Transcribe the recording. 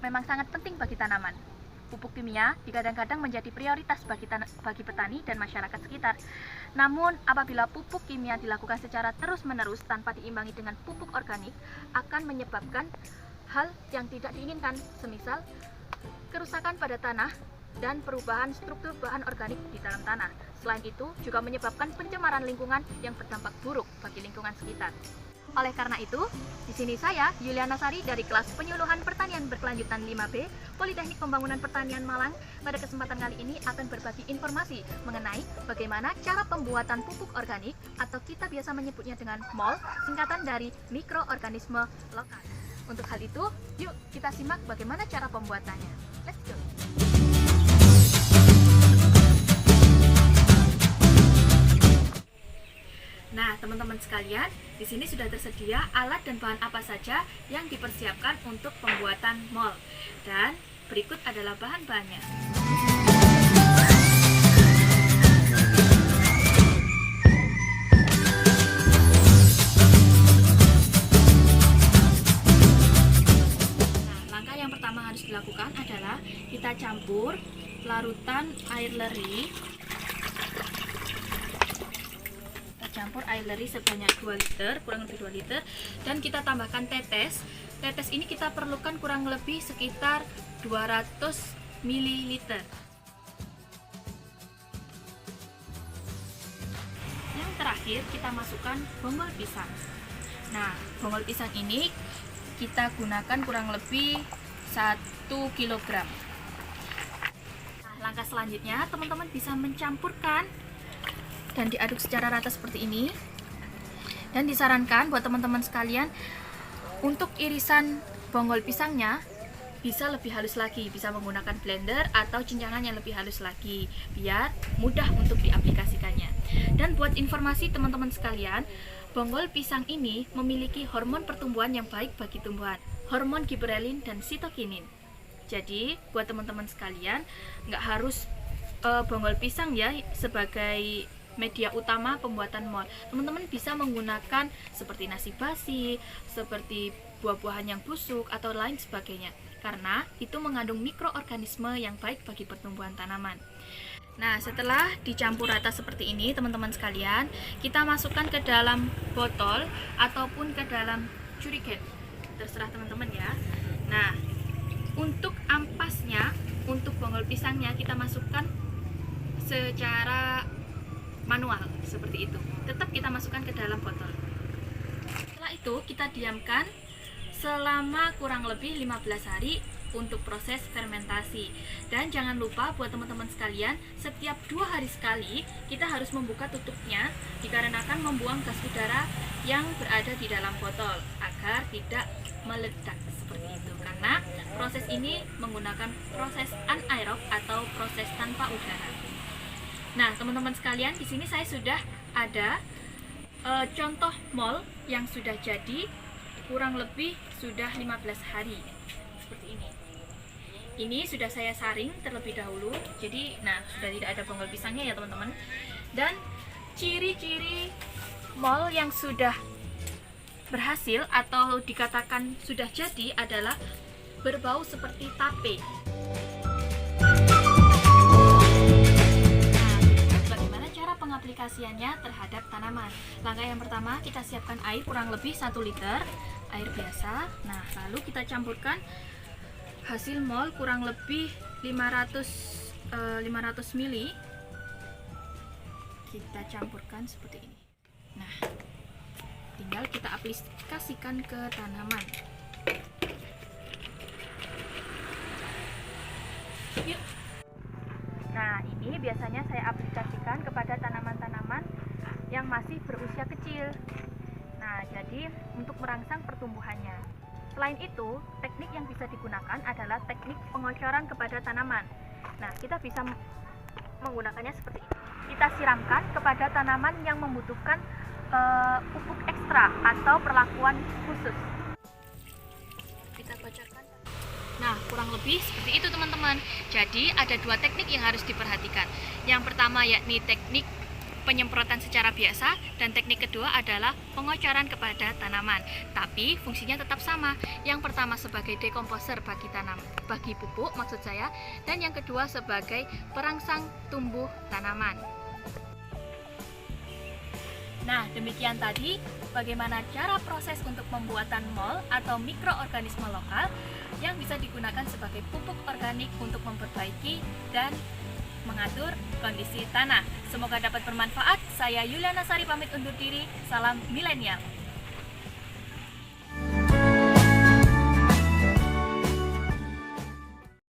memang sangat penting bagi tanaman. Pupuk kimia kadang-kadang menjadi prioritas bagi petani dan masyarakat sekitar. Namun, apabila pupuk kimia dilakukan secara terus-menerus tanpa diimbangi dengan pupuk organik, akan menyebabkan hal yang tidak diinginkan, semisal kerusakan pada tanah dan perubahan struktur bahan organik di dalam tanah. Selain itu, juga menyebabkan pencemaran lingkungan yang berdampak buruk bagi lingkungan sekitar. Oleh karena itu, di sini saya, Yuliana Sari dari kelas Penyuluhan Pertanian Berkelanjutan 5B, Politeknik Pembangunan Pertanian Malang, pada kesempatan kali ini akan berbagi informasi mengenai bagaimana cara pembuatan pupuk organik atau kita biasa menyebutnya dengan MOL, singkatan dari mikroorganisme lokal. Untuk hal itu, yuk kita simak bagaimana cara pembuatannya. Let's go! Nah, teman-teman sekalian, di sini sudah tersedia alat dan bahan apa saja yang dipersiapkan untuk pembuatan MOL. Dan berikut adalah bahan-bahannya. Nah, langkah yang pertama harus dilakukan adalah kita campur larutan air leri. Campur air leri sebanyak 2 liter, kurang lebih 2 liter, dan kita tambahkan tetes. Tetes ini kita perlukan kurang lebih sekitar 200 ml. Yang terakhir kita masukkan bonggol pisang. Nah, bonggol pisang ini kita gunakan kurang lebih 1 kg. Nah, langkah selanjutnya teman-teman bisa mencampurkan dan diaduk secara rata seperti ini. Dan disarankan buat teman-teman sekalian untuk irisan bonggol pisangnya bisa lebih halus lagi, bisa menggunakan blender atau cincangan yang lebih halus lagi biar mudah untuk diaplikasikannya. Dan buat informasi teman-teman sekalian, bonggol pisang ini memiliki hormon pertumbuhan yang baik bagi tumbuhan, hormon giberelin dan sitokinin. Jadi buat teman-teman sekalian nggak harus bonggol pisang ya sebagai media utama pembuatan MOL. Teman-teman bisa menggunakan seperti nasi basi, seperti buah-buahan yang busuk atau lain sebagainya, karena itu mengandung mikroorganisme yang baik bagi pertumbuhan tanaman. Nah, setelah dicampur rata seperti ini teman-teman sekalian, kita masukkan ke dalam botol ataupun ke dalam curiken, terserah teman-teman ya. Nah, untuk ampasnya, untuk bonggol pisangnya kita masukkan secara manual seperti itu. Tetap kita masukkan ke dalam botol. Setelah itu kita diamkan selama kurang lebih 15 hari untuk proses fermentasi. Dan jangan lupa buat teman-teman sekalian, setiap 2 hari sekali kita harus membuka tutupnya dikarenakan membuang gas udara yang berada di dalam botol agar tidak meledak seperti itu. Karena proses ini menggunakan proses anaerob atau proses tanpa udara. Nah, teman-teman sekalian, di sini saya sudah ada contoh MOL yang sudah jadi, kurang lebih sudah 15 hari seperti ini. Ini sudah saya saring terlebih dahulu, jadi nah sudah tidak ada bonggol pisangnya ya teman-teman. Dan ciri-ciri MOL yang sudah berhasil atau dikatakan sudah jadi adalah berbau seperti tape. Aplikasiannya terhadap tanaman. Langkah yang pertama, kita siapkan air kurang lebih 1 liter, air biasa. Nah, lalu kita campurkan hasil MOL kurang lebih 500 ml. Kita campurkan seperti ini. Nah, tinggal kita aplikasikan ke tanaman. Yuk. Nah, ini biasanya saya aplikasikan kepada tanaman-tanaman yang masih berusia kecil. Nah, jadi untuk merangsang pertumbuhannya. Selain itu, teknik yang bisa digunakan adalah teknik pengocoran kepada tanaman. Nah, kita bisa menggunakannya seperti ini. Kita siramkan kepada tanaman yang membutuhkan pupuk ekstra atau perlakuan khusus. Kita kocorkan. Nah, kurang lebih seperti itu teman-teman. Jadi ada 2 teknik yang harus diperhatikan. Yang pertama yakni teknik penyemprotan secara biasa, dan teknik kedua adalah pengocoran kepada tanaman. Tapi fungsinya tetap sama. Yang pertama sebagai dekomposer bagi pupuk maksud saya, dan yang kedua sebagai perangsang tumbuh tanaman. Nah, demikian tadi bagaimana cara proses untuk pembuatan mol atau mikroorganisme lokal yang bisa digunakan sebagai pupuk organik untuk memperbaiki dan mengatur kondisi tanah. Semoga dapat bermanfaat. Saya Yuliana Sari pamit undur diri. Salam milenial.